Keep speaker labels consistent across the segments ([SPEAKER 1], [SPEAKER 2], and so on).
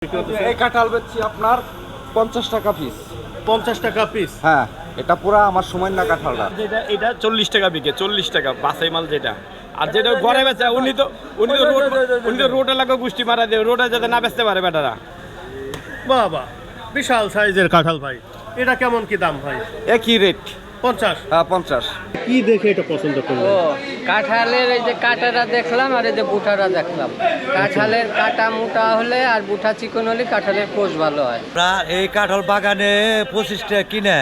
[SPEAKER 1] এই কাঁঠাল বেচছি আপনার 50 টাকা পিস।
[SPEAKER 2] 50 টাকা পিস।
[SPEAKER 1] হ্যাঁ, এটা পুরো আমার সময় না কাঁঠালটা।
[SPEAKER 3] এটা 40 টাকা বিকে, 40 টাকা বাসাই মাল যেটা। আর যেটা ঘরে বেচে উনি তো রোড এলাকা গোষ্ঠী মারা দেবে, রোডে যাতে না বেচতে পারে বেটারা।
[SPEAKER 2] বাবা, বিশাল সাইজের কাঁঠাল ভাই। এটা কেমন কি দাম ভাই?
[SPEAKER 1] একই রেট
[SPEAKER 2] 50।
[SPEAKER 1] হ্যাঁ 50।
[SPEAKER 2] কি দেখে এটা পছন্দ করলেন?
[SPEAKER 4] ও কাঁঠালের এই যে কাঁটাটা দেখলাম আর এই যে বুটাটা দেখলাম। কাঁঠালের কাঁটা মোটা হলে আর বুটা চিকন হলে কাঁঠালের কোষ ভালো হয়।
[SPEAKER 5] এই কাঁঠাল বাগানে 25 টাকা কিনে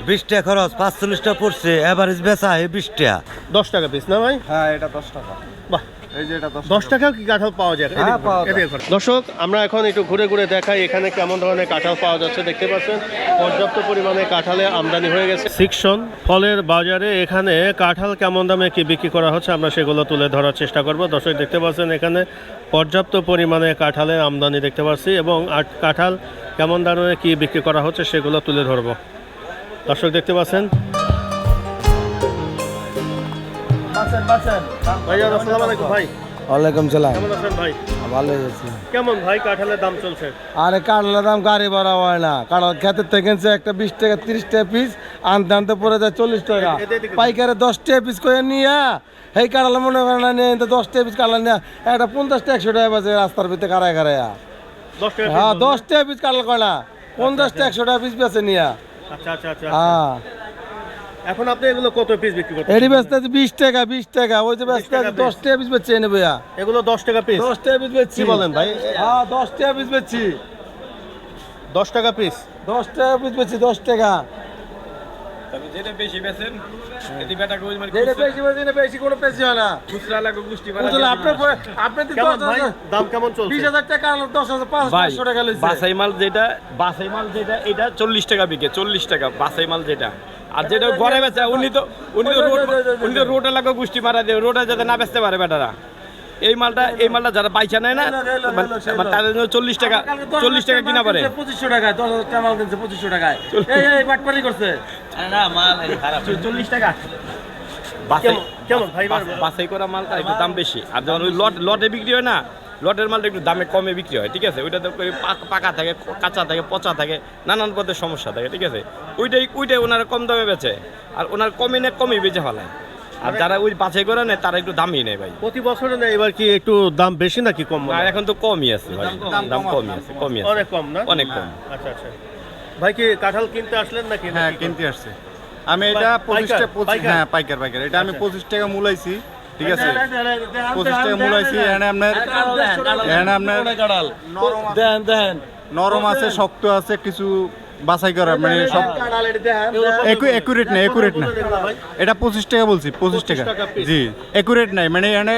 [SPEAKER 5] 20 টাকা খরচ, 45 টাকা পড়ছে, এভারেজ বেচা হয় 20 টাকা।
[SPEAKER 2] 10 টাকা পিস না ভাই?
[SPEAKER 1] হ্যাঁ, এটা 10 টাকা।
[SPEAKER 2] বাহ,
[SPEAKER 1] এই যে এটা
[SPEAKER 2] 10 টাকাও কি কাঁঠাল পাওয়া যায়?
[SPEAKER 1] হ্যাঁ, পাওয়া যায়।
[SPEAKER 2] দর্শক, আমরা এখন একটু ঘুরে ঘুরে দেখাই এখানে কেমন ধরনের কাঁঠাল পাওয়া যাচ্ছে। দেখতে পাচ্ছেন পর্যাপ্ত পরিমাণে কাঁঠালে আমদানি হয়ে গেছে। সেকশন ফলের বাজারে এখানে কাঁঠাল কেমন দামে কি বিক্রি করা হচ্ছে আমরা সেগুলো তুলে ধরার চেষ্টা করব। দর্শক দেখতে পাচ্ছেন এখানে পর্যাপ্ত পরিমাণে কাঁঠালের আমদানি দেখতে পাচ্ছি এবং কাঁঠাল কেমন দামে কি বিক্রি করা হচ্ছে সেগুলো তুলে ধরব। দর্শক দেখতে পাচ্ছেন ভাইয়া, আসসালামু আলাইকুম ভাই।
[SPEAKER 6] ওয়ালাইকুম সালাম।
[SPEAKER 2] কেমন আছেন ভাই?
[SPEAKER 6] ভালো আছি।
[SPEAKER 2] কেমন ভাই কাঁঠালের দাম চলছে?
[SPEAKER 6] আরে কাঁঠালের দাম গাড়ি ভাড়া হয় না। কাঁঠাল খেতের থেকে একটা 20 টাকা 30 টাকা পিস, আনতে আনতে পড়ে যায় 40 টাকা। পাইকারে 10 টাকা পিস করে নিয়ে এই কাঁঠাল মনে করে না নিয়ে 10 টাকা পিস কাঁঠাল নিয়ে একটা 50 টাকা 100 টাকা বাজে রাস্তার ভিতরে কারায় কারায়।
[SPEAKER 2] 10 টাকা।
[SPEAKER 6] হ্যাঁ 10 টাকা পিস কাঁঠাল কয় না, 50 টাকা 100 টাকা পিস বেচে নিয়ে।
[SPEAKER 2] আচ্ছা আচ্ছা আচ্ছা।
[SPEAKER 6] হ্যাঁ,
[SPEAKER 2] এখন আপনি এগুলো কত পিস বিক্রি করছেন?
[SPEAKER 6] এটি বেচতে আছে 20 টাকা 20 টাকা। ওই যে বেচতে আছে 10 টাকা পিস বেচে নেবে।
[SPEAKER 2] এগুলো 10 টাকা পিস।
[SPEAKER 6] 10 টাকা পিস বেচছি।
[SPEAKER 2] কি বলেন ভাই?
[SPEAKER 6] হ্যাঁ 10 টাকা পিস বেচছি।
[SPEAKER 2] 10 টাকা পিস।
[SPEAKER 6] 10 টাকা পিস বেচছি, 10 টাকা।
[SPEAKER 3] তবে যেটা বেশি বেচেন এতে বেটা গোজ মানে
[SPEAKER 6] যেটা বেশি বেশি না, বেশি কোনো বেশি হয় না।
[SPEAKER 3] খুচরা এলাকা গোষ্ঠী মারা
[SPEAKER 6] বুঝলে
[SPEAKER 3] দেবে।
[SPEAKER 6] আপনি তো
[SPEAKER 2] কেমন ভাই? দাম কেমন চলছে?
[SPEAKER 6] 20,000 টাকা আর 10,000
[SPEAKER 3] ভাই
[SPEAKER 6] 500 টাকা লইছে।
[SPEAKER 3] বাসাই মাল যেটা এটা 40 টাকা বিকে, 40 টাকা বাসাই মাল যেটা। আর যেটা ঘরে বেচে উনি তো রোড এলাকা গোষ্ঠী মারা দেবে, রোডে যাতে না বেচতে পারে বেটারা। এই মালটা যারা বাইচা নেয় না মানে তাদের জন্য 40 টাকা কিনা পারে।
[SPEAKER 6] 2500 টাকা 10,000 টাকা মাল কিনছে 2500 টাকায়। এই বাটপারি করছে।
[SPEAKER 3] 40 টাকা
[SPEAKER 2] কেমন ভাই?
[SPEAKER 3] বাছাই করা মালটা একটু দাম বেশি। আর যখন ওই লটে বিক্রি হয় না, লটের মালটা একটু দামে কমে বিক্রি হয়, ঠিক আছে? ওইটা তো পাকা থাকে, কাঁচা থাকে, পচা থাকে, নানান পদের সমস্যা থাকে, ঠিক আছে? ওইটাই ওনারা কম দামে বেচে, আর ওনার কমই বেচে ফেলায়। আর যারা ওই বাছাই করে নেয় তারা একটু দামই নেয় ভাই।
[SPEAKER 2] প্রতি বছরে না, এবার কি একটু দাম বেশি নাকি কম?
[SPEAKER 3] না, এখন তো কমই আছে ভাই, দাম কমই আছে।
[SPEAKER 2] অনেক কম না?
[SPEAKER 3] অনেক কম।
[SPEAKER 2] আচ্ছা আচ্ছা। ভাই কি কাঁঠাল কিনতে আসলেন নাকি?
[SPEAKER 1] হ্যাঁ, কিনতে আসছে। আমি এটা 25 টাকা। হ্যাঁ, পাইকার। এটা আমি 25 টাকা মূলাইছি, ঠিক আছে? 25 টাকা মূলাইছি। এখানে আপনার নরম আছে, শক্ত আছে, কিছু বাছাই করা মানে সব একুরেট না। এটা 25 টাকা বলছি, 25 টাকা। জি, একুরেট নাই, মানে এখানে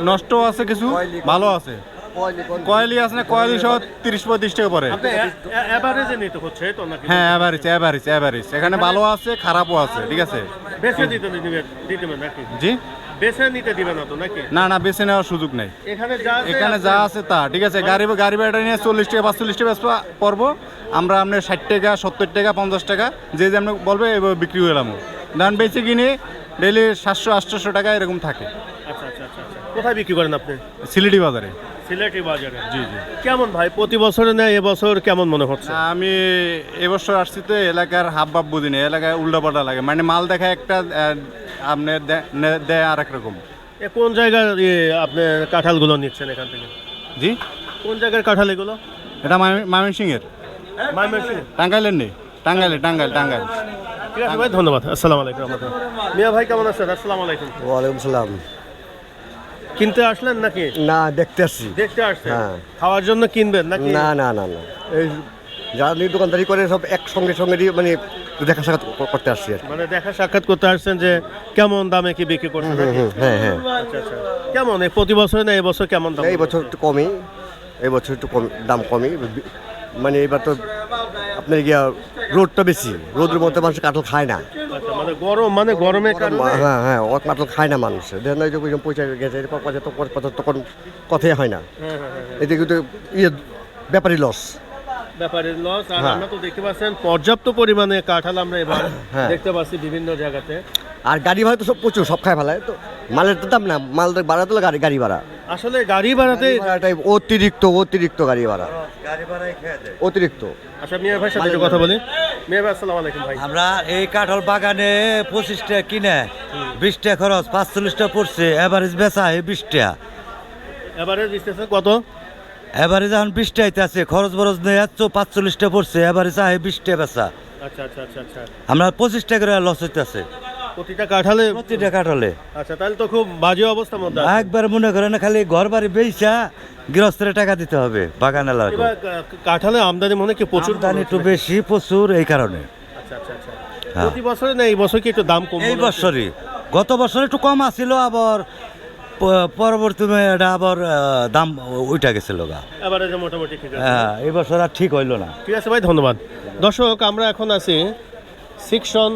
[SPEAKER 1] নষ্ট আছে, কিছু ভালো আছে। কয়েলি আছে না, কয়েলি সহ 30-35 টাকা পরে।
[SPEAKER 2] এভারেজে নিতে হচ্ছে তো নাকি?
[SPEAKER 1] হ্যাঁ, এভারেজ। এখানে ভালো আছে, খারাপও আছে, ঠিক আছে?
[SPEAKER 2] বেছে দিতে নাকি?
[SPEAKER 1] জি,
[SPEAKER 2] বেছে নিতে দিবে না তো নাকি?
[SPEAKER 1] না, বেছে নেওয়ার সুযোগ নাই।
[SPEAKER 2] এখানে
[SPEAKER 1] যা আছে তা, ঠিক আছে? গাড়ি ভাড়া নিয়ে 40 টাকা 45 টাকা পড়বো। আমরা আপনার 60 টাকা 70 টাকা 50 টাকা যে আপনি বলবে এবার বিক্রি হয়ে এলাম। ধান বেচে কিনে ডেইলি 700-800 টাকা এরকম থাকে।
[SPEAKER 2] আচ্ছা আচ্ছা আচ্ছা। কোথায় বিক্রি করেন আপনি?
[SPEAKER 1] সিলেটি বাজারে।
[SPEAKER 2] সিলেটি বাজারে।
[SPEAKER 1] জি।
[SPEAKER 2] কেমন ভাই প্রতি বছরে নেয়, এবছর কেমন মনে হচ্ছে?
[SPEAKER 1] আমি এবছর আসছি তো, এলাকার হাবভাব বুঝি না, এলাকায় উল্টাপাল্টা লাগে, মানে মাল দেখায় একটা, আপনার দেয় আর এক রকম।
[SPEAKER 2] কোন জায়গার আপনি কাঁঠালগুলো নিচ্ছেন এখান থেকে?
[SPEAKER 1] জি,
[SPEAKER 2] কোন জায়গার কাঁঠাল এগুলো?
[SPEAKER 1] এটা ময়মনসিংহের। টাঙ্গাইলের নেই, টাঙ্গাইল।
[SPEAKER 2] ঠিক আছে ভাই, ধন্যবাদ। আসসালামু আলাইকুম। মিয়া ভাই কেমন আছেন? আসসালামু আলাইকুম।
[SPEAKER 6] ওয়ালাইকুম সালাম।
[SPEAKER 2] কিনতে আসলেন নাকি?
[SPEAKER 6] না, দেখতে আসছি।
[SPEAKER 2] দেখতে আসছেন?
[SPEAKER 6] হ্যাঁ।
[SPEAKER 2] খাওয়ার জন্য কিনবেন নাকি?
[SPEAKER 6] না। এই যারা দোকানদারি করে সব একসঙ্গে মানে দেখা সাক্ষাৎ করতে আসছি আর কি।
[SPEAKER 2] মানে দেখা সাক্ষাৎ করতে আসছেন যে কেমন দামে কি বিক্রি করছেন নাকি?
[SPEAKER 6] হ্যাঁ।
[SPEAKER 2] আচ্ছা আচ্ছা। কেমন এই প্রতি বছরে না এবছর কেমন দাম?
[SPEAKER 6] এই বছর একটু কমই, দাম কমই। মানে এবার তো আপনার গিয়া রোদটা বেশি, রোদের মধ্যে মানুষ কাঁঠাল খায় না।
[SPEAKER 2] আচ্ছা, মানে গরমের কারণে?
[SPEAKER 6] হ্যাঁ, ও কাঁঠাল খায় না মানুষ। দেখেন এই যে পয়সা গেছে, তখন কথাই হয় না। এতে কিন্তু ব্যাপারী লস।
[SPEAKER 2] ব্যাপারের লস। আর
[SPEAKER 6] হ্যাঁ।
[SPEAKER 2] আমরা তো দেখতে পাচ্ছেন পর্যাপ্ত পরিমাণে কাঁঠাল আমরা এবার
[SPEAKER 6] হ্যাঁ।
[SPEAKER 2] দেখতে পাচ্ছি বিভিন্ন জায়গাতে।
[SPEAKER 7] আর গাড়ি ভাড়া তো সব প্রচুর, সব খায় ফেলায় তো, মালের তো দাম না, মাল ভাড়া তো গাড়ি ভাড়া,
[SPEAKER 2] আসলে গাড়ি ভাড়াতে
[SPEAKER 7] ভাড়াটাই অতিরিক্ত গাড়ি ভাড়া, অতিরিক্ত।
[SPEAKER 2] আচ্ছা মিয়া ভাইয়ের সাথে একটু কথা বলি। মিয়া ভাই আসসালামু আলাইকুম ভাই।
[SPEAKER 5] আমরা এই কাঁঠাল বাগানে 25 টাকা কিনে 20 টাকা খরচ, 45 টাকা পড়ছে, এভারেজ বেচা হয় 20 টাকা।
[SPEAKER 2] এবারে দিতেছে কত?
[SPEAKER 5] এভারেজ এখন 20 টাকাতে আছে, খরচ বরচ নেই, 45 টাকা পড়ছে, এভারেজ আছে 20 টাকা বেচা।
[SPEAKER 2] আচ্ছা আচ্ছা আচ্ছা আচ্ছা,
[SPEAKER 5] আমরা 25 টাকা করে লস হইতেছে
[SPEAKER 2] প্রতিটা কাঁঠালে?
[SPEAKER 5] প্রতিটা কাঁঠালে।
[SPEAKER 2] আচ্ছা, তাহলে তো খুব বাজে অবস্থার মধ্যে আছে।
[SPEAKER 5] একবার মনে করেন খালি ঘর বাড়ি বেচা গৃহস্থের টাকা দিতে হবে বাগানে লাগে।
[SPEAKER 2] এবার কাঁঠালে আমদানি মনে কি প্রচুর?
[SPEAKER 5] দাম একটু বেশি, প্রচুর, এই কারণে।
[SPEAKER 2] আচ্ছা আচ্ছা আচ্ছা,
[SPEAKER 5] হ্যাঁ।
[SPEAKER 2] প্রতি বছরে না এই বছর কি একটু দাম কম?
[SPEAKER 5] এই বছরই, গত বছর একটু কম আসছিল, আবার পরবর্তী এটা আবার দাম উঠা গেছিল গা।
[SPEAKER 2] এবারে যে মোটামুটি ঠিক আছে।
[SPEAKER 5] হ্যাঁ, এই বছর আর ঠিক হইল না।
[SPEAKER 2] ঠিক আছে ভাই, ধন্যবাদ। দর্শক, আমরা এখন আছি সেকশন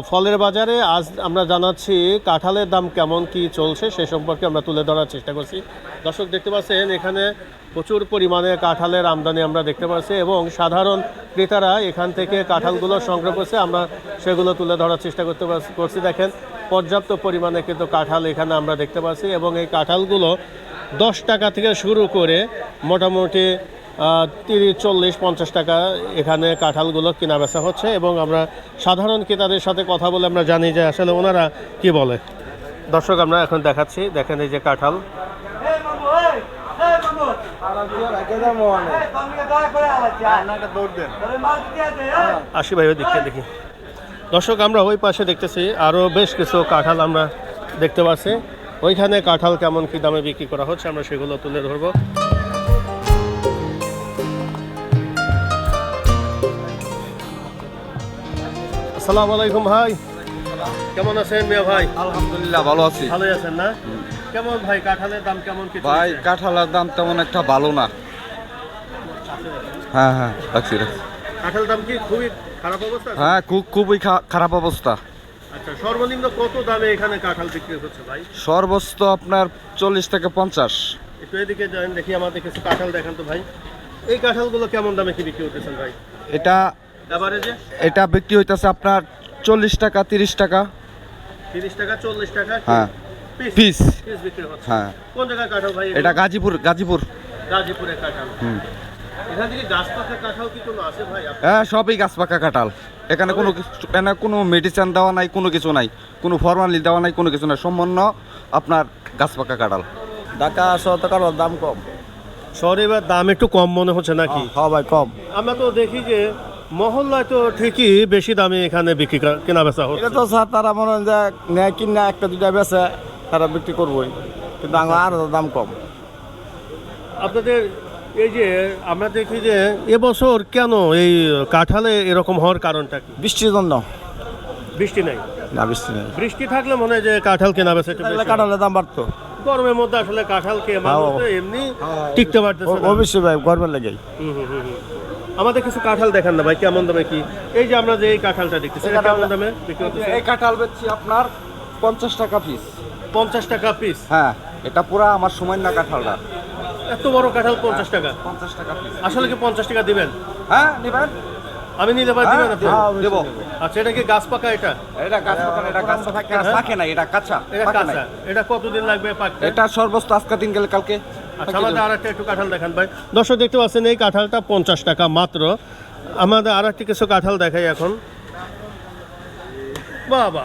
[SPEAKER 2] ফলের বাজারে। আজ আমরা জানাচ্ছি কাঁঠালের দাম কেমন কি চলছে সে সম্পর্কে আমরা তুলে ধরার চেষ্টা করছি। দর্শক দেখতে পাচ্ছেন এখানে প্রচুর পরিমাণে কাঁঠালের আমদানি আমরা দেখতে পাচ্ছি এবং সাধারণ ক্রেতারা এখান থেকে কাঁঠালগুলো সংগ্রহ করছে, আমরা সেগুলো তুলে ধরার চেষ্টা করছি। দেখেন পর্যাপ্ত পরিমাণে কিন্তু কাঁঠাল এখানে আমরা দেখতে পাচ্ছি এবং এই কাঁঠালগুলো 10 টাকা থেকে শুরু করে মোটামুটি 30, 40, 50 টাকা এখানে কাঁঠালগুলো কেনা বেচা হচ্ছে এবং আমরা সাধারণ ক্রেতাদের সাথে কথা বলে আমরা জানি যে আসলে ওনারা কি বলে। দর্শক, আমরা এখন দেখাচ্ছি, দেখেন এই যে কাঁঠাল। আসি ভাই, ওই দিকটা দেখি। দর্শক, আমরা ওই পাশে দেখতেছি আরও বেশ কিছু কাঁঠাল আমরা দেখতে পাচ্ছি। ওইখানে কাঁঠাল কেমন কি দামে বিক্রি করা হচ্ছে আমরা সেগুলো তুলে ধরবো। আসসালামু আলাইকুম ভাই, কেমন আছেন মিয়া ভাই?
[SPEAKER 1] আলহামদুলিল্লাহ ভালো আছি
[SPEAKER 2] ভালোই আছেন না? কেমন ভাই কাঁঠালের দাম কেমন কি
[SPEAKER 1] ভাই।
[SPEAKER 2] চলছে?
[SPEAKER 1] কাঁঠালের দাম তেমন একটা ভালো না। হ্যাঁ হ্যাঁ, রাখছি।
[SPEAKER 2] কাঁঠালের দাম কি খুবই খারাপ অবস্থা?
[SPEAKER 1] হ্যাঁ, খুবই খারাপ অবস্থা।
[SPEAKER 2] আচ্ছা, সর্বনিম্ন কত দামে এখানে কাঁঠাল বিক্রি হচ্ছে ভাই?
[SPEAKER 1] সর্বোচ্চ আপনার 40 থেকে 50।
[SPEAKER 2] একটু এদিকে যান, দেখি আমাদের কিছু কাঁঠাল দেখান তো ভাই। এই কাঁঠালগুলো কেমন দামে কি বিক্রি করতেছেন ভাই? এভারেজে
[SPEAKER 1] এটা বিক্রি হইতেছে আপনার 40 টাকা, 30 টাকা।
[SPEAKER 2] 30 টাকা, 40 টাকা
[SPEAKER 1] হ্যাঁ,
[SPEAKER 2] পিস
[SPEAKER 1] পিস।
[SPEAKER 2] পিস বিক্রি হচ্ছে।
[SPEAKER 1] হ্যাঁ,
[SPEAKER 2] কোন জায়গায় কাঁঠাল ভাই?
[SPEAKER 1] এটা গাজীপুর।
[SPEAKER 2] গাজীপুরের কাঁঠাল। এখান থেকে গাছ পাকা কাঁঠাল কি কোনো আছে ভাই?
[SPEAKER 1] হ্যাঁ, সবই গাছ পাকা কাঁঠাল। এখানে কোনো মেডিসিন দেওয়া নাই, কোনো কিছু নাই, কোনো ফরমালিন দেওয়া নাই, কোনো কিছু নাই, সম্পূর্ণ আপনার গাছ পাকা কাঁঠাল।
[SPEAKER 6] ঢাকা শহর তো কারোর দাম কম।
[SPEAKER 2] শহরে এবার দাম একটু কম মনে হচ্ছে নাকি?
[SPEAKER 6] হ্যাঁ ভাই, কম।
[SPEAKER 2] আমরা তো দেখি যে মহল্লায় তো ঠিকই বেশি দামে এখানে বিক্রি কেনা বেচা
[SPEAKER 6] এটা
[SPEAKER 2] হচ্ছে।
[SPEAKER 6] তো স্যার তারা মনে হয় যে নেয় কিনা একটা দুটা বেচে তারা বিক্রি করবোই, কিন্তু আমার আরও দাম কম।
[SPEAKER 2] আপনাদের এই যে আমরা দেখি যে এবছর কেন এই কাঁঠালে এরকম হওয়ার কারণটা কি?
[SPEAKER 6] বৃষ্টির জন্য।
[SPEAKER 2] বৃষ্টি নাই?
[SPEAKER 6] না, বৃষ্টি নেই,
[SPEAKER 2] বৃষ্টি থাকলে মনে হয় যে কাঁঠাল কেনা বেচা একটু বেশি হয়।
[SPEAKER 6] কাঁঠালের দাম বাড়তো।
[SPEAKER 2] গরমের মধ্যে আসলে কাঁঠাল খেয়ে মানুষ তো এমনি টিকতে পারতেছে না।
[SPEAKER 6] অবশ্যই ভাই, গরমের লেগেই।
[SPEAKER 2] আমাদের কিছু কাঁঠাল দেখান না ভাই, কেমন দামে কি? এই যে আমরা যে এই কাঁঠালটা দেখতেছি এটা কেমন দামে বিক্রি হচ্ছে?
[SPEAKER 1] এই কাঁঠাল বেচছি আপনার 50 টাকা পিস।
[SPEAKER 2] 50 টাকা পিস?
[SPEAKER 1] হ্যাঁ, এটা পুরা আমার সময় না কাঁঠালটা।
[SPEAKER 2] এত বড় কাঁঠাল 50 টাকা?
[SPEAKER 1] 50 টাকা পিস।
[SPEAKER 2] আসলে কি 50 টাকা দিবেন?
[SPEAKER 1] হ্যাঁ, নিবেন?
[SPEAKER 2] আমি নিলে ভাই দিবেন আপনি?
[SPEAKER 1] দেব।
[SPEAKER 2] আচ্ছা, এটা কি গাছ পাকা? এটা
[SPEAKER 1] এটা গাছ পাকা না, এটা গাছ পাকে না, এটা কাঁচা।
[SPEAKER 2] এটা
[SPEAKER 1] পাকে নাই।
[SPEAKER 2] কাঁচা। এটা কতদিন লাগবে পাকতে?
[SPEAKER 1] এটা সর্বোচ্চ আজকে দিন গেলে কালকে।
[SPEAKER 2] আচ্ছা, আমাদের আরেকটা একটু কাঁঠাল দেখান ভাই। দর্শক দেখতে পাচ্ছেন এই কাঁঠালটা 50 টাকা মাত্র। আমাদের আরেকটি কিছু কাঁঠাল দেখাই এখন। বাবা,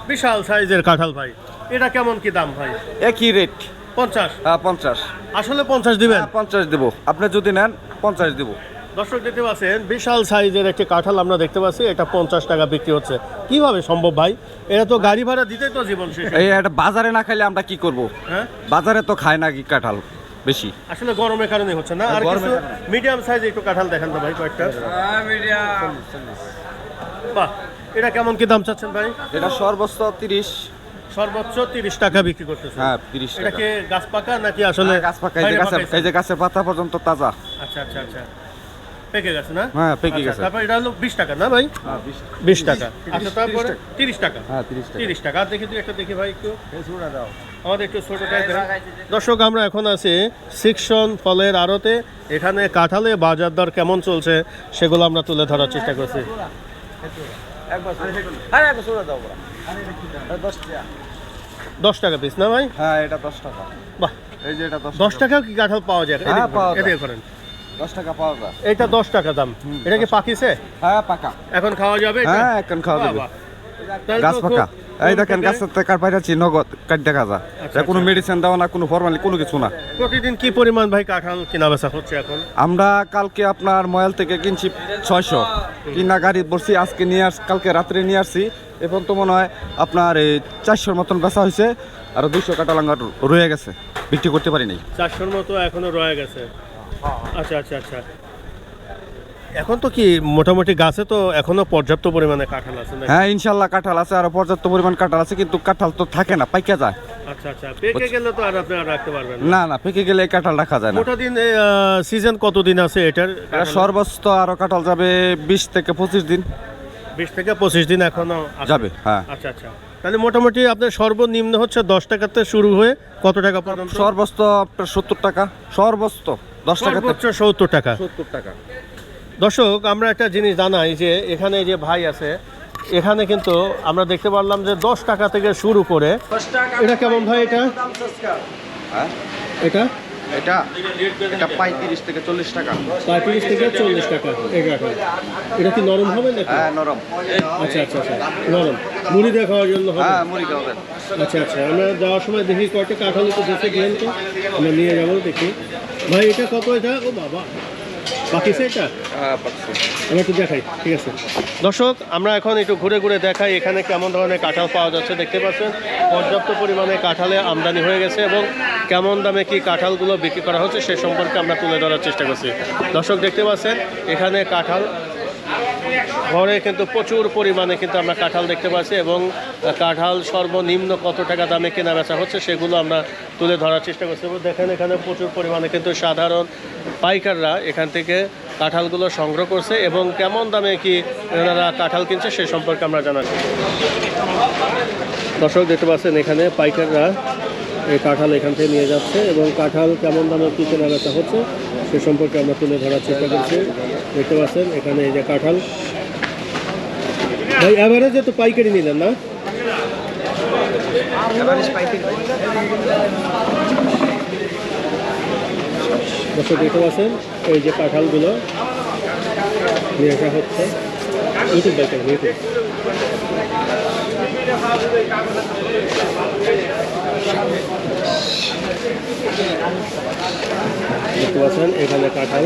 [SPEAKER 2] বিশাল সাইজের কাঁঠাল ভাই। এটা কেমন কি দাম ভাই?
[SPEAKER 1] একই রেট।
[SPEAKER 2] 50?
[SPEAKER 1] হ্যাঁ, 50।
[SPEAKER 2] আসলে 50 দিবেন?
[SPEAKER 1] 50 দেবো। আপনি যদি নেন 50 দেবো।
[SPEAKER 2] দর্শক দেখতে পাচ্ছেন বিশাল সাইজের একটি কাঁঠাল আমরা দেখতে পাচ্ছি, এটা 50 টাকা বিক্রি হচ্ছে। কিভাবে সম্ভব ভাই? এটা তো গাড়ি ভাড়া দিতেই তো জীবন শেষ।
[SPEAKER 1] এই এটা বাজারে না খাইলে আমরা কি করব?
[SPEAKER 2] হ্যাঁ,
[SPEAKER 1] বাজারে তো খায় না কি কাঁঠাল বেশি।
[SPEAKER 2] আসলে গরমের কারণে হচ্ছে না। আর কিছু মিডিয়াম সাইজ একটু কাঁঠাল দেখান তো ভাই কয়েকটা। বাহ, এটা কেমন কি দাম চাচ্ছেন ভাই?
[SPEAKER 1] এটা সর্বোচ্চ 30।
[SPEAKER 2] সর্বোচ্চ 30 টাকা বিক্রি করতেছে?
[SPEAKER 1] হ্যাঁ, 30
[SPEAKER 2] এটা
[SPEAKER 1] টাকা।
[SPEAKER 2] কি গাছ পাকা নাকি আসলে
[SPEAKER 1] গাছ পাকা। এই যে গাছের পাতা পর্যন্ত তাজা।
[SPEAKER 2] আচ্ছা আচ্ছা আচ্ছা, পেকে গেছে না?
[SPEAKER 1] হ্যাঁ, পেকে
[SPEAKER 2] আচ্ছা,
[SPEAKER 1] গেছে।
[SPEAKER 2] তারপর এটা হলো 20 টাকা না ভাই? 20 টাকা। আচ্ছা, তারপরে 30 টাকা।
[SPEAKER 1] হ্যাঁ, 30 টাকা।
[SPEAKER 2] 30 টাকা। আর দেখি তুই একটা দেখি ভাই একটু। আমাদের একটু ছোটটাই দেন। দর্শক, আমরা এখন আছি সেকশন ফলের আড়তে। এখানে কাঁঠালে বাজার দর কেমন চলছে সেগুলো আমরা তুলে ধরার চেষ্টা করছি। 10 টাকা পিস না ভাই?
[SPEAKER 1] হ্যাঁ এটা 10 টাকা।
[SPEAKER 2] বাহ,
[SPEAKER 1] এই যে এটা
[SPEAKER 2] 10 টাকাও কি কাঁঠাল পাওয়া যায়?
[SPEAKER 1] হ্যাঁ, পাওয়া যায়।
[SPEAKER 2] এদিকে করেন।
[SPEAKER 1] 10 টাকা পাওয়া যায়।
[SPEAKER 2] এটা 10 টাকা দাম। এটা কি পাকিছে?
[SPEAKER 1] হ্যাঁ পাকা।
[SPEAKER 2] এখন খাওয়া যাবে এটা?
[SPEAKER 1] হ্যাঁ এখন খাওয়া যাবে।
[SPEAKER 2] বাহ, বাহ। তাহলে
[SPEAKER 1] গাছ
[SPEAKER 2] তো
[SPEAKER 1] পাকা।
[SPEAKER 2] খুব
[SPEAKER 1] এই
[SPEAKER 2] কম
[SPEAKER 1] দেখেন
[SPEAKER 2] টাকায়-
[SPEAKER 1] গাছের থেকে কাট পাইরাছি নগদ কাট দেখা যায়। এটা কোনো মেডিসিন দেওয়া না, কোনো ফরমালি কোনো কিছু না।
[SPEAKER 2] প্রতিদিন কি পরিমাণ ভাই কাঁঠাল কেনা বেচা হচ্ছে এখন?
[SPEAKER 1] আমরা কালকে আপনার ময়াল থেকে কিনছি 600, কিনা গাড়ি বলছি আজকে নিয়ে কালকে রাত্রে নিয়ে আসছি। এখন তো মনে হয় আপনার এই 400 মতন বেচা হয়েছে, আর 200 কাটা লাঙ্গার রয়ে গেছে, বিক্রি করতে পারি নাই।
[SPEAKER 2] 400-র মতো এখনো রয়ে গেছে। আচ্ছা আচ্ছা আচ্ছা। এখন তো কি মোটামুটি গাছে তো এখনো পর্যাপ্ত পরিমাণে কাঁঠাল আছে নাকি?
[SPEAKER 1] হ্যাঁ ইনশাল্লাহ কাঁঠাল আছে, আর পর্যাপ্ত পরিমাণ কাঁঠাল আছে, কিন্তু কাঁঠাল তো থাকে না, পাইকা যায়।
[SPEAKER 2] আচ্ছা আচ্ছা, পেকে গেলে তো আর আপনি আর রাখতে পারবেন না।
[SPEAKER 1] না না, পেকে গেলে এই কাঁঠাল রাখা যায় না।
[SPEAKER 2] মোটা দিন সিজন কতদিন আছে এটার?
[SPEAKER 1] এটা সর্বোচ্চ আরো কাঁঠাল যাবে 20 থেকে 25 দিন
[SPEAKER 2] 20 থেকে 25 দিন এখনো আছে।
[SPEAKER 1] যাবে। হ্যাঁ
[SPEAKER 2] আচ্ছা আচ্ছা, তাহলে মোটামুটি আপনার সর্বনিম্ন হচ্ছে 10 টাকাতে শুরু হয়ে কত টাকা পর্যন্ত?
[SPEAKER 1] সর্বোচ্চ আপনার 70 টাকা, সর্বোচ্চ 10 টাকাতে
[SPEAKER 2] সর্বোচ্চ 70 টাকা।
[SPEAKER 1] 70 টাকা।
[SPEAKER 2] দর্শক, আমরা একটা জিনিস জানাই যে এখানে যে ভাই আছে, এখানে কিন্তু আমরা দেখতে পারলাম যে 10 টাকা থেকে শুরু করে। এটা কেমন ভাই এটা?
[SPEAKER 1] হ্যাঁ
[SPEAKER 2] এটা
[SPEAKER 1] এটা 35 থেকে 40 টাকা।
[SPEAKER 2] 35 থেকে 40 টাকা এই কাঁঠাল। এটা কি নরম হবে নাকি?
[SPEAKER 1] হ্যাঁ নরম।
[SPEAKER 2] আচ্ছা আচ্ছা আচ্ছা, নরম মুড়ি দিয়ে খাওয়ার জন্য হবে।
[SPEAKER 1] হ্যাঁ মুড়ি খাওয়া যায়।
[SPEAKER 2] আচ্ছা আচ্ছা, আমরা যাওয়ার সময় দেখি কয়টা কাঁঠাল একটু দেখে দিলেন তো, আমরা নিয়ে যাবো দেখি। ভাই এটা কত? এটা ও বাবা, বাকিছে এটা?
[SPEAKER 1] হ্যাঁ পাচ্ছি।
[SPEAKER 2] আমি একটু দেখাই, ঠিক আছে। দর্শক, আমরা এখন একটু ঘুরে ঘুরে দেখাই এখানে কেমন ধরনের কাঁঠাল পাওয়া যাচ্ছে। দেখতে পাচ্ছেন পর্যাপ্ত পরিমাণে কাঁঠালে আমদানি হয়ে গেছে এবং কেমন দামে কি কাঁঠালগুলো বিক্রি করা হচ্ছে সে সম্পর্কে আমরা তুলে ধরার চেষ্টা করছি। দর্শক দেখতে পাচ্ছেন এখানে কাঁঠাল ঘরে কিন্তু প্রচুর পরিমাণে কিন্তু আমরা কাঁঠাল দেখতে পাচ্ছি এবং কাঁঠাল সর্বনিম্ন কত টাকা দামে কেনা বেচা হচ্ছে সেগুলো আমরা তুলে ধরার চেষ্টা করছি। এবং দেখেন এখানে প্রচুর পরিমাণে কিন্তু সাধারণ পাইকাররা এখান থেকে কাঁঠালগুলো সংগ্রহ করছে এবং কেমন দামে কি এনারা কাঁঠাল কিনছে সে সম্পর্কে আমরা জানাচ্ছি। দর্শক দেখতে পাচ্ছেন এখানে পাইকাররা এই কাঁঠাল এখান থেকে নিয়ে যাচ্ছে এবং কাঁঠাল কেমন দামে কী কেনা বেচা হচ্ছে সে সম্পর্কে আমরা তুলে ধরার চেষ্টা করছি। দেখতে পাচ্ছেন এখানে এই যে কাঁঠাল। ভাই অ্যাভারেজে তো পাইকারি নিলেন না? দর্শক দেখতে পাচ্ছেন এই যে কাঁঠালগুলো নিয়ে আসা হচ্ছে। ইউটিউব দেখেন, ইউটিউব। দেখতে পাচ্ছেন এখানে কাঁঠাল।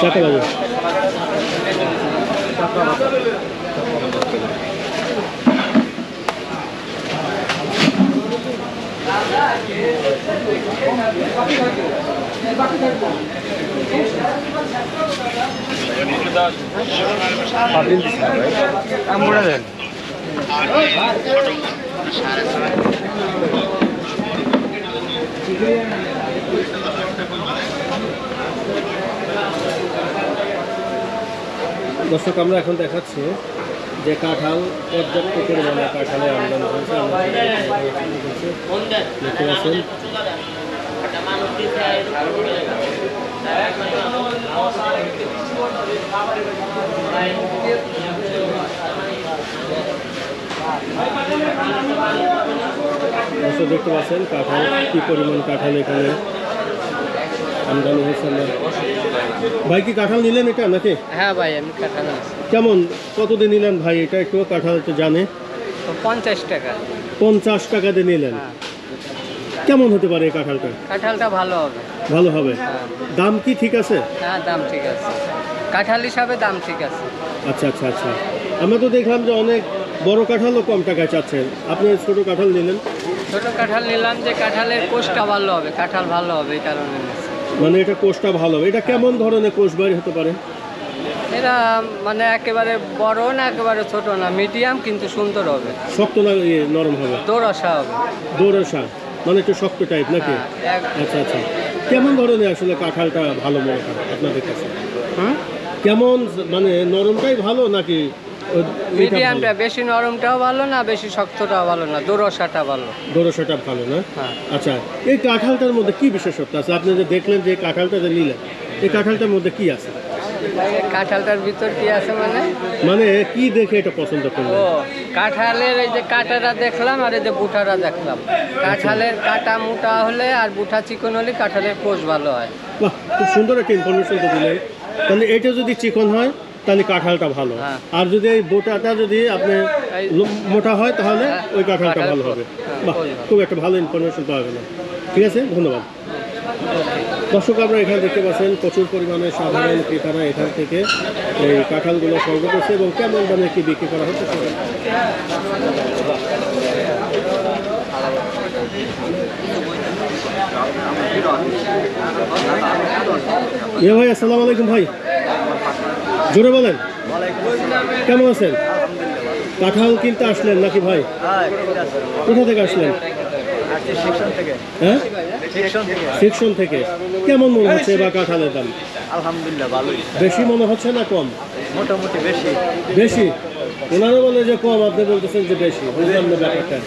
[SPEAKER 2] টাকা লাগবে। দর্শক, আমরা এখন দেখাচ্ছি যে কাঁঠাল পর্যাপ্ত পরিমাণে কাঁঠালে আমদানি হয়েছে। আমরা দেখতে পাচ্ছেন দেখতে পাচ্ছেন কাঁঠাল কি পরিমাণ কাঁঠাল এখানে আমদানি হয়েছে। ভাই কি কাঁঠাল নিলেন এটা নাকি?
[SPEAKER 4] হ্যাঁ ভাই, আমি কাঁঠাল আনছি।
[SPEAKER 2] কেমন কতদিন নিলেন ভাই এটা? একটু কাঁঠাল তো জানে।
[SPEAKER 4] তো 50 টাকা।
[SPEAKER 2] 50 টাকা দিয়ে নিলেন। কেমন হতে পারে এই কাঁঠালটা?
[SPEAKER 4] কাঁঠালটা ভালো হবে।
[SPEAKER 2] ভালো হবে। দাম কি ঠিক আছে?
[SPEAKER 4] হ্যাঁ, দাম ঠিক আছে, কাঁঠাল হিসাবে দাম ঠিক আছে।
[SPEAKER 2] আচ্ছা আচ্ছা আচ্ছা, আমরা তো দেখলাম যে অনেক বড় কাঁঠালও কম টাকায় চাচ্ছেন, আপনি ছোট কাঁঠাল নিলেন।
[SPEAKER 4] ছোট কাঁঠাল নিলাম যে কাঁঠালের কোষটা ভালো হবে, কাঁঠাল ভালো হবে এই কারণে নিচ্ছি।
[SPEAKER 2] মানে এটা কোষটা ভালো হবে। এটা কেমন ধরনের কোষ বাড়ি হতে পারে?
[SPEAKER 4] এরা মানে একেবারে বড় না একেবারে ছোট না, মিডিয়াম, কিন্তু সুন্দর হবে।
[SPEAKER 2] শক্ত না নরম হবে?
[SPEAKER 4] দোরসা হবে।
[SPEAKER 2] দোরসা মানে একটু শক্ত টাইপ নাকি?
[SPEAKER 4] হ্যাঁ,
[SPEAKER 2] আচ্ছা আচ্ছা, কেমন ধরনের আসলে কাঁঠালটা ভালো মনে হয় আপনাদের কাছে? কেমন মানে নরমটাই ভালো নাকি
[SPEAKER 4] মিডিয়ামটা, বেশি নরমটাও ভালো না, বেশি শক্তটাও ভালো না, দোরসাটা ভালো।
[SPEAKER 2] দোরসাটা ভালো না?
[SPEAKER 4] হ্যাঁ।
[SPEAKER 2] আচ্ছা, এই কাঁঠালটার মধ্যে কি বিশেষত্ব আছে? আপনি যে দেখলেন যে কাঁঠালটা যে নিলেন, এই কাঁঠালটার মধ্যে কি আছে?
[SPEAKER 4] কাঁঠালটার ভিতর কি আছে মানে?
[SPEAKER 2] মানে কি দেখে এটা পছন্দ করলেন?
[SPEAKER 4] ও কাঁঠালের এই যে কাঁটাটা দেখলাম আর এই যে বুটাটা দেখলাম। কাঁঠালের কাঁটা মোটা হলে আর বুটা চিকন হলে কাঁঠালের কোষ ভালো হয়।
[SPEAKER 2] বাহ, খুব সুন্দর একটা ইনফরমেশন তো দিলেন। তাহলে এটা যদি চিকন হয় তাহলে কাঁঠালটা ভালো,
[SPEAKER 4] হ্যাঁ।
[SPEAKER 2] আর যদি এই বোটাটা যদি আপনি মোটা হয় তাহলে ওই কাঁঠালটা ভালো হবে। বাহ, খুব একটা ভালো ইনফরমেশন পাওয়া গেল। ঠিক আছে, ধন্যবাদ। দর্শক, আপনারা এখানে দেখতে পাচ্ছেন প্রচুর পরিমাণে সাধারণ ক্রেতারা এখান থেকে এই কাঁঠালগুলো সংগ্রহ করছে এবং কেমন দামে কি বিক্রি করা হচ্ছে ভাই। আসসালামু আলাইকুম ভাই, জোরে বলেন, কেমন আছেন? কাঁঠাল কিনতে আসলেন নাকি ভাই? কোথা থেকে আসলেন? হ্যাঁ, সেকশন থেকে। কেমন মনে হচ্ছে এবার কাঁঠালের দাম?
[SPEAKER 8] আলহামদুলিল্লাহ ভালোই,
[SPEAKER 2] বেশি মনে হচ্ছে না কম?
[SPEAKER 8] মোটামুটি বেশি।
[SPEAKER 2] বেশি? ওনারা বলে যে কম, আপনি বলতেছেন যে বেশি। বুঝলাম না ব্যাপারটা।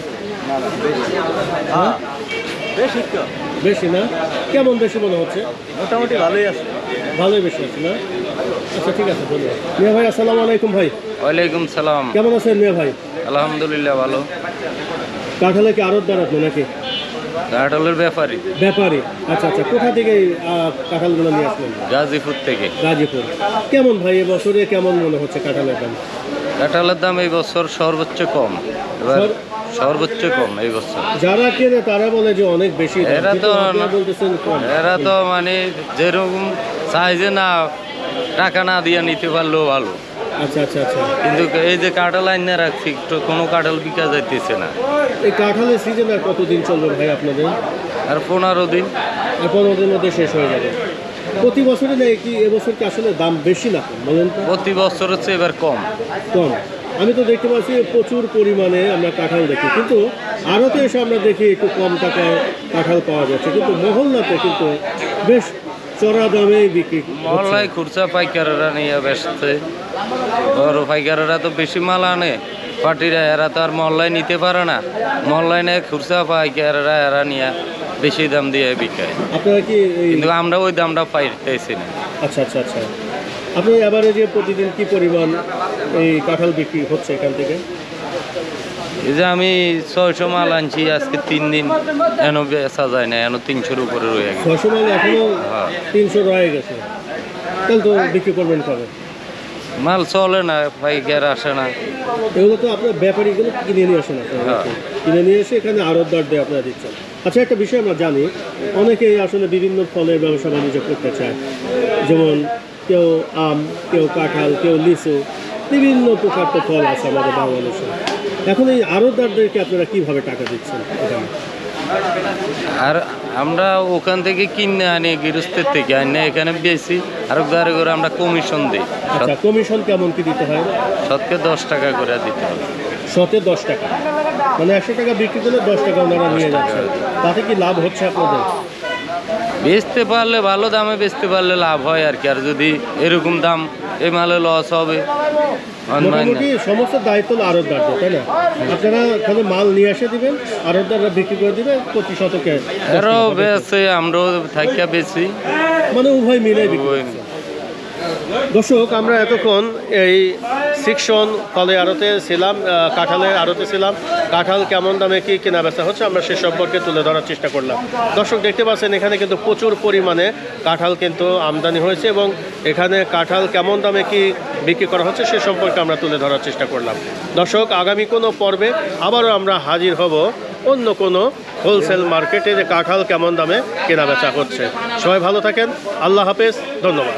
[SPEAKER 8] বেশি তো,
[SPEAKER 2] বেশি না? কেমন বেশি মনে হচ্ছে?
[SPEAKER 8] মোটামুটি ভালোই আছে।
[SPEAKER 2] ভালোই বেশি আছে না? আচ্ছা, ঠিক আছে, ধন্যবাদ। মিয়া ভাই, আসসালামু আলাইকুম ভাই।
[SPEAKER 9] ওয়ালাইকুম সালাম।
[SPEAKER 2] কেমন আছেন মিয়া ভাই?
[SPEAKER 9] আলহামদুলিল্লাহ ভালো।
[SPEAKER 2] কাঁঠালে কি আড়তদার আপনি নাকি?
[SPEAKER 9] কাঁঠালের ব্যাপারী।
[SPEAKER 2] ব্যাপারী? আচ্ছা আচ্ছা, কোথা থেকে এই কাঁঠালগুলো নিয়ে আসলেন?
[SPEAKER 9] গাজীপুর থেকে।
[SPEAKER 2] গাজীপুর। কেমন ভাই এবছরে কেমন মনে হচ্ছে কাঁঠালের দাম?
[SPEAKER 9] কাঁঠালের দাম এই বছর সর্বোচ্চ কম, এবার সর্বোচ্চ কম এই বছর।
[SPEAKER 2] যারা কেনে তারা বলে যে অনেক বেশি দাম,
[SPEAKER 9] এরা
[SPEAKER 2] কিন্তু
[SPEAKER 9] তো
[SPEAKER 2] আপনারা বলতেছেন কম।
[SPEAKER 9] এরা তো মানে যেরকম চাইছে না, টাকা না দিয়ে নিতে পারলেও ভালো।
[SPEAKER 2] আচ্ছা আচ্ছা আচ্ছা।
[SPEAKER 9] কিন্তু এই যে কাঁঠাল আইনে রাখছি, একটু কোনো কাঁঠাল বিকা যাইতেছে না।
[SPEAKER 2] এই কাঁঠালের সিজন আর কতদিন চলবে ভাই আপনাদের?
[SPEAKER 9] আর 15 দিন।
[SPEAKER 2] 15 দিনের মধ্যে শেষ হয়ে যাবে। প্রতি বছরে নেই কি এবছর কি আসলে দাম বেশি না কম বলেন তো?
[SPEAKER 9] প্রতি বছর হচ্ছে এবার কম।
[SPEAKER 2] কম। আমি তো দেখতে পাচ্ছি প্রচুর পরিমাণে আমরা কাঁঠাল দেখি, কিন্তু আড়তে এসে আমরা দেখি একটু কম টাকায় কাঁঠাল পাওয়া যাচ্ছে, কিন্তু মহল্লাতে কিন্তু বেশ চড়া দামে বিক্রি হচ্ছে।
[SPEAKER 9] মহল্লায় খুচরা পাইকাররা নিয়ে বেসছে, বড় পাইকাররা তো বেশি মাল আনে, পার্টিরা এরা তো আর মহল্লায় নিতে পারে না, মহল্লায় নেয় খুচরা পাইকাররা, এরা নিয়ে বেশি দাম দিয়ে বিকায়।
[SPEAKER 2] আপনারা কি
[SPEAKER 9] কিন্তু আমরা ওই দামটা পাইতেছি না।
[SPEAKER 2] আচ্ছা আচ্ছা আচ্ছা, আপনি এবারে যে প্রতিদিন কি পরিমাণ এই কাঁঠাল বিক্রি হচ্ছে এখান থেকে?
[SPEAKER 9] এই যে আমি 600 মাল আনছি আজকে 3 দিন, এনো বেচা যায় না, এনো 300-র উপরে রয়ে গেছে।
[SPEAKER 2] 600 মাল এখনো 300 রয়ে গেছে, তাহলে তো বিক্রি করবেন কবে?
[SPEAKER 9] মাল চলে না, পাইকার আসে না।
[SPEAKER 2] এগুলো তো আপনার ব্যাপারীগুলো কিনে নিয়ে আসেন, আপনারা কিনে নিয়ে এসে এখানে আড়তদার দিয়ে আপনারা দিচ্ছেন। আচ্ছা, একটা বিষয় আমরা জানি, অনেকেই আসলে বিভিন্ন ফলের ব্যবসা বাণিজ্য করতে চায়, যেমন কেউ আম, কেউ কাঁঠাল, কেউ লিচু, বিভিন্ন প্রকার তো ফল আছে আমাদের বাংলাদেশে। এখন এই আড়তদারদেরকে আপনারা কিভাবে টাকা দিচ্ছেন এখানে?
[SPEAKER 9] আর আমরা ওখান থেকে কিনে আনি, গৃহস্থের থেকে আনি, এখানে বেশি আর গাড়ি করে আমরা কমিশন দিই।
[SPEAKER 2] আচ্ছা, কমিশন কেমন কি দিতে হয়?
[SPEAKER 9] শতকে 10 টাকা করে দিতে হবে।
[SPEAKER 2] শতে 10 টাকা, মানে 100 টাকা বিক্রি করলে 10 টাকা ওনারা নিয়ে যাচ্ছে। তাতে কি লাভ হচ্ছে আপনাদের?
[SPEAKER 9] বেচতে পারলে, ভালো দামে বেচতে পারলে লাভ হয় আর কি। আর যদি এরকম দাম, এই মালে লস হবে।
[SPEAKER 2] মোটামুটি সমস্ত দায়িত্ব আড়তদারদের, তাই না? আপনারা খালি মাল নিয়ে এসে দিবেন, আড়তদাররা বিক্রি করে দিবে প্রতি শতকে।
[SPEAKER 9] এরাও বেচে, আমরাও থাকিয়া বেশি,
[SPEAKER 2] মানে উভয় মিলে বিক্রি করছে। দর্শক, আমরা এতক্ষণ এই সেকশন ফলে আড়তে ছিলাম, কাঁঠালের আড়তে ছিলাম। কাঁঠাল কেমন দামে কি কেনা বেচা হচ্ছে আমরা সে সম্পর্কে তুলে ধরার চেষ্টা করলাম। দর্শক, দেখতে পাচ্ছেন এখানে কিন্তু প্রচুর পরিমাণে কাঁঠাল কিন্তু আমদানি হয়েছে এবং এখানে কাঁঠাল কেমন দামে কি বিক্রি করা হচ্ছে সে সম্পর্কে আমরা তুলে ধরার চেষ্টা করলাম। দর্শক, আগামী কোনো পর্বে আবারও আমরা হাজির হব অন্য কোনো হোলসেল মার্কেটে যে কাঁঠাল কেমন দামে কেনা বেচা হচ্ছে। সবাই ভালো থাকেন, আল্লাহ হাফেজ, ধন্যবাদ।